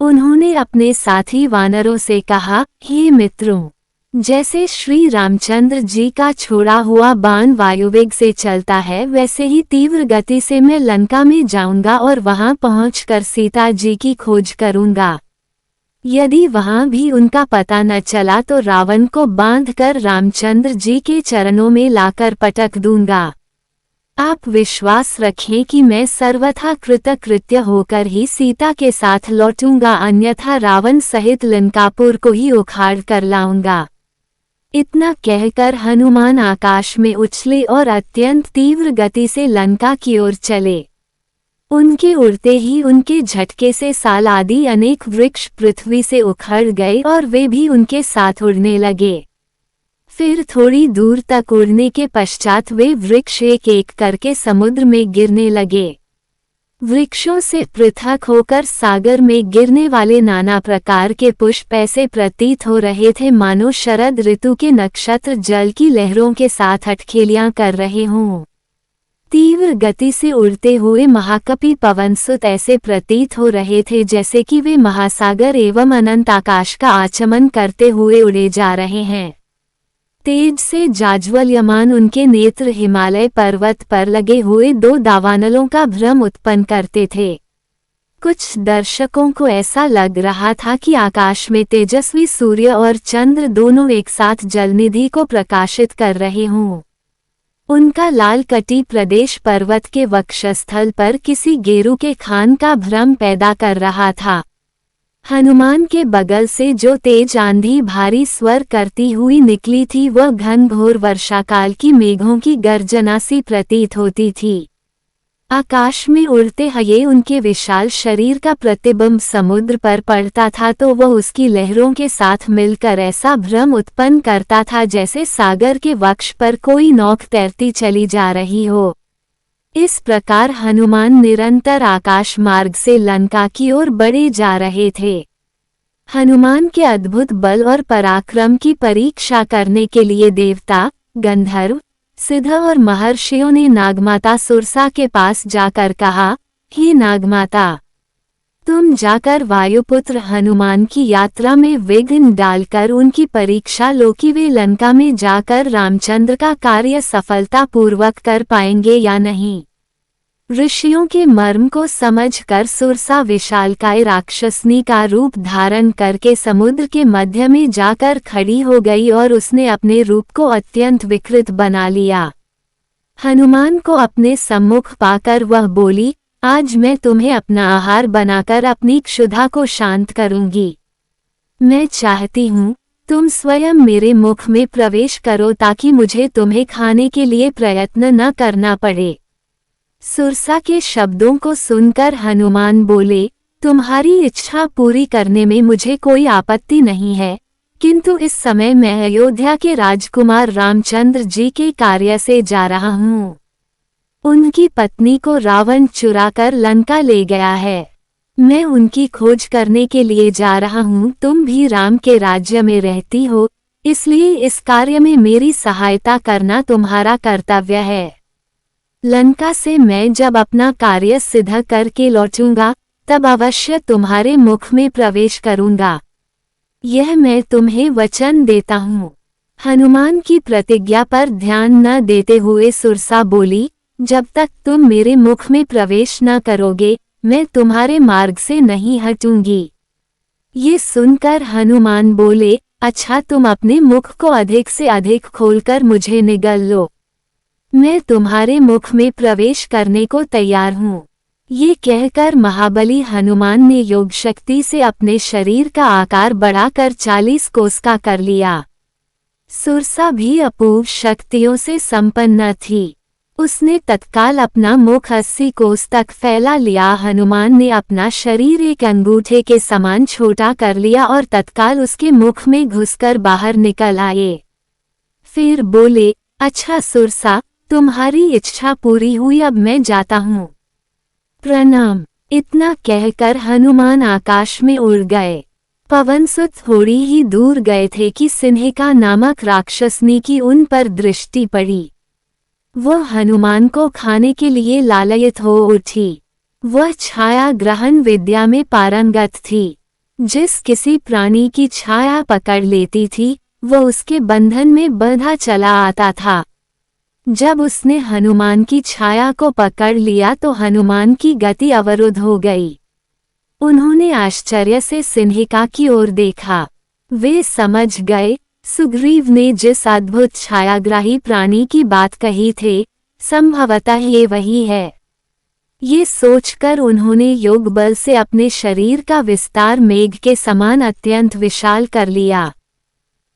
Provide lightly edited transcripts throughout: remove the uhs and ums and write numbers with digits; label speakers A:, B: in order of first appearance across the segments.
A: उन्होंने अपने साथी वानरों से कहा, हे मित्रों, जैसे श्री रामचंद्र जी का छोड़ा हुआ बाण वायुवेग से चलता है, वैसे ही तीव्र गति से मैं लंका में जाऊंगा और वहां पहुंचकर सीता जी की खोज करूंगा। यदि वहां भी उनका पता न चला तो रावण को बांधकर रामचंद्र जी के चरणों में लाकर पटक दूंगा। आप विश्वास रखें कि मैं सर्वथा कृतकृत्य होकर ही सीता के साथ लौटूंगा, अन्यथा रावण सहित लंकापुर को ही उखाड़ कर लाऊंगा। इतना कहकर हनुमान आकाश में उछले और अत्यंत तीव्र गति से लंका की ओर चले। उनके उड़ते ही उनके झटके से साल आदि अनेक वृक्ष पृथ्वी से उखड़ गए और वे भी उनके साथ उड़ने लगे। फिर थोड़ी दूर तक उड़ने के पश्चात वे वृक्ष एक एक करके समुद्र में गिरने लगे। वृक्षों से पृथक होकर सागर में गिरने वाले नाना प्रकार के पुष्प ऐसे प्रतीत हो रहे थे मानो शरद ऋतु के नक्षत्र जल की लहरों के साथ अटखेलियां कर रहे हों। तीव्र गति से उड़ते हुए महाकपि पवनसुत ऐसे प्रतीत हो रहे थे जैसे कि वे महासागर एवं अनंत आकाश का आचमन करते हुए उड़े जा रहे हैं। तेज से जाज्वल्यमान उनके नेत्र हिमालय पर्वत पर लगे हुए दो दावानलों का भ्रम उत्पन्न करते थे। कुछ दर्शकों को ऐसा लग रहा था कि आकाश में तेजस्वी सूर्य और चंद्र दोनों एक साथ जलनिधि को प्रकाशित कर रहे हों। उनका लाल कटी प्रदेश पर्वत के वक्षस्थल पर किसी गेरू के खान का भ्रम पैदा कर रहा था। हनुमान के बगल से जो तेज आंधी भारी स्वर करती हुई निकली थी वह घनघोर वर्षाकाल की मेघों की गर्जना सी प्रतीत होती थी। आकाश में उड़ते हुए उनके विशाल शरीर का प्रतिबिंब समुद्र पर पड़ता था तो वह उसकी लहरों के साथ मिलकर ऐसा भ्रम उत्पन्न करता था जैसे सागर के वक्ष पर कोई नौक तैरती चली जा रही हो। इस प्रकार हनुमान निरंतर आकाश मार्ग से लंका की ओर बढ़े जा रहे थे। हनुमान के अद्भुत बल और पराक्रम की परीक्षा करने के लिए देवता, गंधर्व, सिद्ध और महर्षियों ने नागमाता सुरसा के पास जाकर कहा, हे नागमाता, तुम जाकर वायुपुत्र हनुमान की यात्रा में विघ्न डालकर उनकी परीक्षा लो कि वे लंका में जाकर रामचंद्र का कार्य सफलतापूर्वक कर पाएंगे या नहीं। ऋषियों के मर्म को समझकर सुरसा विशालकाय राक्षसनी का रूप धारण करके समुद्र के मध्य में जाकर खड़ी हो गई और उसने अपने रूप को अत्यंत विकृत बना लिया। हनुमान को अपने सम्मुख पाकर वह बोली, आज मैं तुम्हें अपना आहार बनाकर अपनी क्षुधा को शांत करूंगी। मैं चाहती हूँ तुम स्वयं मेरे मुख में प्रवेश करो ताकि मुझे तुम्हें खाने के लिए प्रयत्न न करना पड़े। सुरसा के शब्दों को सुनकर हनुमान बोले, तुम्हारी इच्छा पूरी करने में मुझे कोई आपत्ति नहीं है, किंतु इस समय मैं अयोध्या के राजकुमार रामचंद्र जी के कार्य से जा रहा हूँ। उनकी पत्नी को रावण चुराकर लंका ले गया है। मैं उनकी खोज करने के लिए जा रहा हूँ। तुम भी राम के राज्य में रहती हो, इसलिए इस कार्य में मेरी सहायता करना तुम्हारा कर्तव्य है। लंका से मैं जब अपना कार्य सिद्ध करके लौटूंगा तब अवश्य तुम्हारे मुख में प्रवेश करूंगा। यह मैं तुम्हें वचन देता हूँ। हनुमान की प्रतिज्ञा पर ध्यान न देते हुए सुरसा बोली, जब तक तुम मेरे मुख में प्रवेश न करोगे मैं तुम्हारे मार्ग से नहीं हटूंगी। ये सुनकर हनुमान बोले, अच्छा तुम अपने मुख को अधिक से अधिक खोलकर मुझे निगल लो, मैं तुम्हारे मुख में प्रवेश करने को तैयार हूँ। ये कहकर महाबली हनुमान ने योग शक्ति से अपने शरीर का आकार बढ़ाकर 40 कोस का कर लिया। सुरसा भी अपूर्व शक्तियों से संपन्न थी। उसने तत्काल अपना मुख 80 कोस तक फैला लिया। हनुमान ने अपना शरीर एक अंगूठे के समान छोटा कर लिया और तत्काल उसके मुख में घुसकर बाहर निकल आए। फिर बोले, अच्छा सुरसा, तुम्हारी इच्छा पूरी हुई, अब मैं जाता हूँ। प्रणाम। इतना कहकर हनुमान आकाश में उड़ गए। पवनसुत थोड़ी ही दूर गए थे कि सिन्हिका नामक राक्षसनी की उन पर दृष्टि पड़ी। वह हनुमान को खाने के लिए लालयित हो उठी। वह छाया ग्रहण विद्या में पारंगत थी। जिस किसी प्राणी की छाया पकड़ लेती थी वो उसके बंधन में बंधा चला आता था। जब उसने हनुमान की छाया को पकड़ लिया तो हनुमान की गति अवरुद्ध हो गई। उन्होंने आश्चर्य से सिंहिका की ओर देखा। वे समझ गए सुग्रीव ने जिस अद्भुत छायाग्राही प्राणी की बात कही थी संभवतः ये वही है। ये सोचकर उन्होंने योग बल से अपने शरीर का विस्तार मेघ के समान अत्यंत विशाल कर लिया।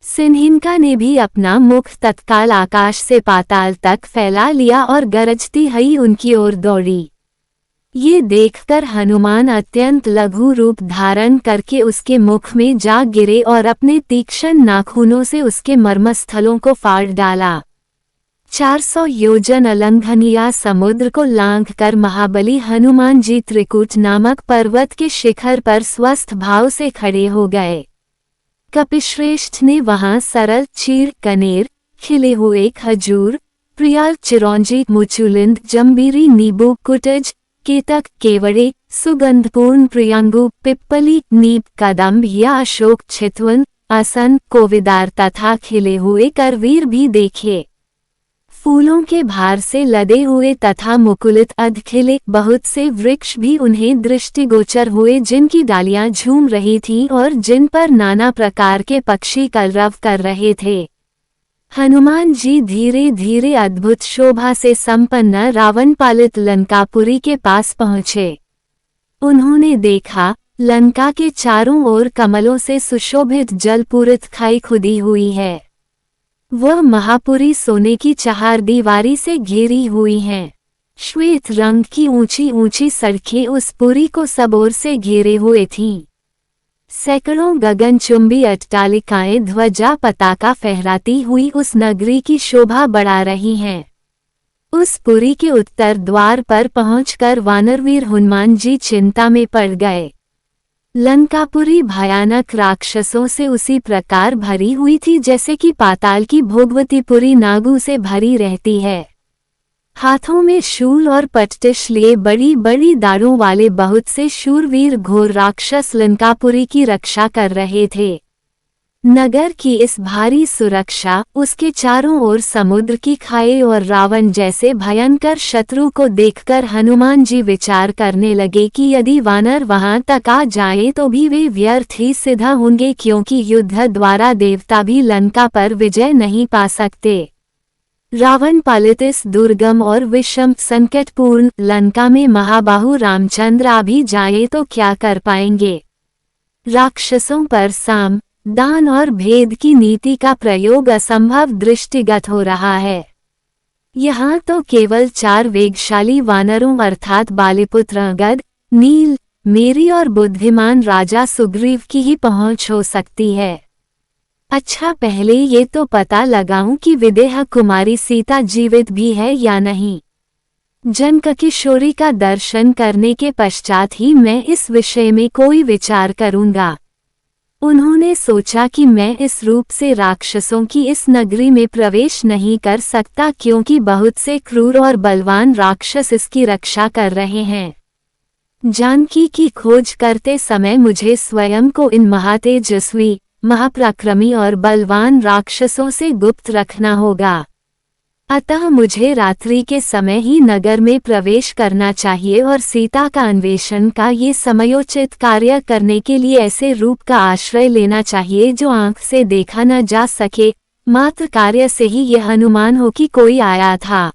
A: सिंहिका ने भी अपना मुख तत्काल आकाश से पाताल तक फैला लिया और गरजती हुई उनकी ओर दौड़ी। ये देखकर हनुमान अत्यंत लघु रूप धारण करके उसके मुख में जा गिरे और अपने तीक्ष्ण नाखूनों से उसके मर्मस्थलों को फाड़ डाला। 400 योजन अलंघनीय समुद्र को लांघकर महाबली हनुमान जी त्रिकूट नामक पर्वत के शिखर पर स्वस्थ भाव से खड़े हो गए। कपिश्रेष्ठ ने वहां सरल चीड़ कनेर, खिले हुए खजूर, प्रियाल चिरौंजी मुचुलिंद जम्बीरी नींबू कुटज केतक केवड़े सुगंधपूर्ण प्रियंगु पिप्पली नीप कदम्ब या अशोक छितवन असन कोविदार तथा खिले हुए करवीर भी देखे। फूलों के भार से लदे हुए तथा मुकुलित अधखिले बहुत से वृक्ष भी उन्हें दृष्टिगोचर हुए जिनकी डालियां झूम रही थीं और जिन पर नाना प्रकार के पक्षी कलरव कर रहे थे। हनुमान जी धीरे धीरे अद्भुत शोभा से संपन्न रावण पालित लंकापुरी के पास पहुँचे। उन्होंने देखा लंका के चारों ओर कमलों से सुशोभित जलपूरित खाई खुदी हुई है। वह महापुरी सोने की चार दीवारी से घेरी हुई हैं। श्वेत रंग की ऊंची ऊंची सड़कें उस पुरी को सब ओर से घेरे हुए थीं। सैकड़ों गगनचुंबी अट्टालिकाएं ध्वजा पताका फहराती हुई उस नगरी की शोभा बढ़ा रही हैं। उस पुरी के उत्तर द्वार पर पहुंचकर वानरवीर हनुमान जी चिंता में पड़ गए। लंकापुरी भयानक राक्षसों से उसी प्रकार भरी हुई थी जैसे कि पाताल की भोगवतीपुरी नागू से भरी रहती है। हाथों में शूल और पटटिश लिए बड़ी बड़ी दाढ़ों वाले बहुत से शूरवीर घोर राक्षस लंकापुरी की रक्षा कर रहे थे। नगर की इस भारी सुरक्षा, उसके चारों ओर समुद्र की खाई और रावण जैसे भयंकर शत्रु को देखकर हनुमान जी विचार करने लगे कि यदि वानर वहां तक आ जाए तो भी वे व्यर्थ ही सिद्ध होंगे, क्योंकि युद्ध द्वारा देवता भी लंका पर विजय नहीं पा सकते। रावण पालित इस दुर्गम और विषम संकटपूर्ण लंका में महाबाहु रामचंद्र आ भी जाए तो क्या कर पाएंगे। राक्षसों पर साम दान और भेद की नीति का प्रयोग असंभव दृष्टिगत हो रहा है। यहाँ तो केवल 4 वेगशाली वानरों अर्थात बालीपुत्र गद, नील, मेरी और बुद्धिमान राजा सुग्रीव की ही पहुँच हो सकती है। अच्छा, पहले ये तो पता लगाऊं कि विदेह कुमारी सीता जीवित भी है या नहीं। जनककिशोरी का दर्शन करने के पश्चात ही मैं इस विषय में कोई विचार करूंगा। उन्होंने सोचा कि मैं इस रूप से राक्षसों की इस नगरी में प्रवेश नहीं कर सकता, क्योंकि बहुत से क्रूर और बलवान राक्षस इसकी रक्षा कर रहे हैं। जानकी की खोज करते समय मुझे स्वयं को इन महातेजस्वी, महापराक्रमी और बलवान राक्षसों से गुप्त रखना होगा। अतः मुझे रात्रि के समय ही नगर में प्रवेश करना चाहिए और सीता का अन्वेषण का ये समयोचित कार्य करने के लिए ऐसे रूप का आश्रय लेना चाहिए जो आंख से देखा न जा सके। मात्र कार्य से ही यह अनुमान हो कि कोई आया था।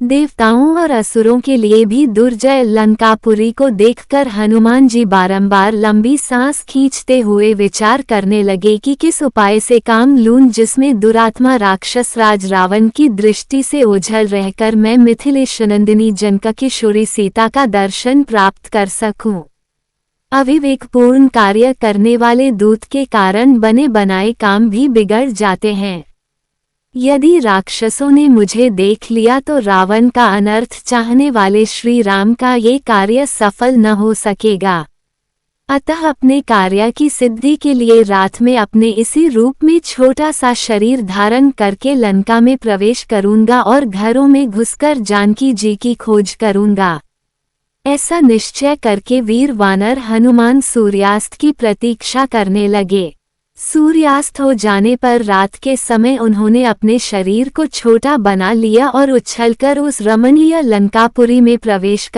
A: देवताओं और असुरों के लिए भी दुर्जय लंकापुरी को देखकर हनुमान जी बारंबार लंबी सांस खींचते हुए विचार करने लगे कि किस उपाय से काम लूं जिसमें दुरात्मा राक्षस राज रावण की दृष्टि से ओझल रहकर मैं मिथिलेशनंदिनी जनककिशोरी सीता का दर्शन प्राप्त कर सकूं। अविवेकपूर्ण कार्य करने वाले दूत के कारण बने बनाए काम भी बिगड़ जाते हैं। यदि राक्षसों ने मुझे देख लिया तो रावण का अनर्थ चाहने वाले श्री राम का ये कार्य सफल न हो सकेगा। अतः अपने कार्य की सिद्धि के लिए रात में अपने इसी रूप में छोटा सा शरीर धारण करके लंका में प्रवेश करूंगा और घरों में घुसकर जानकी जी की खोज करूंगा। ऐसा निश्चय करके वीर वानर हनुमान सूर्यास्त की प्रतीक्षा करने लगे। सूर्यास्त हो जाने पर रात के समय उन्होंने अपने शरीर को छोटा बना लिया और उछलकर उस रमणीय लंकापुरी में प्रवेश कर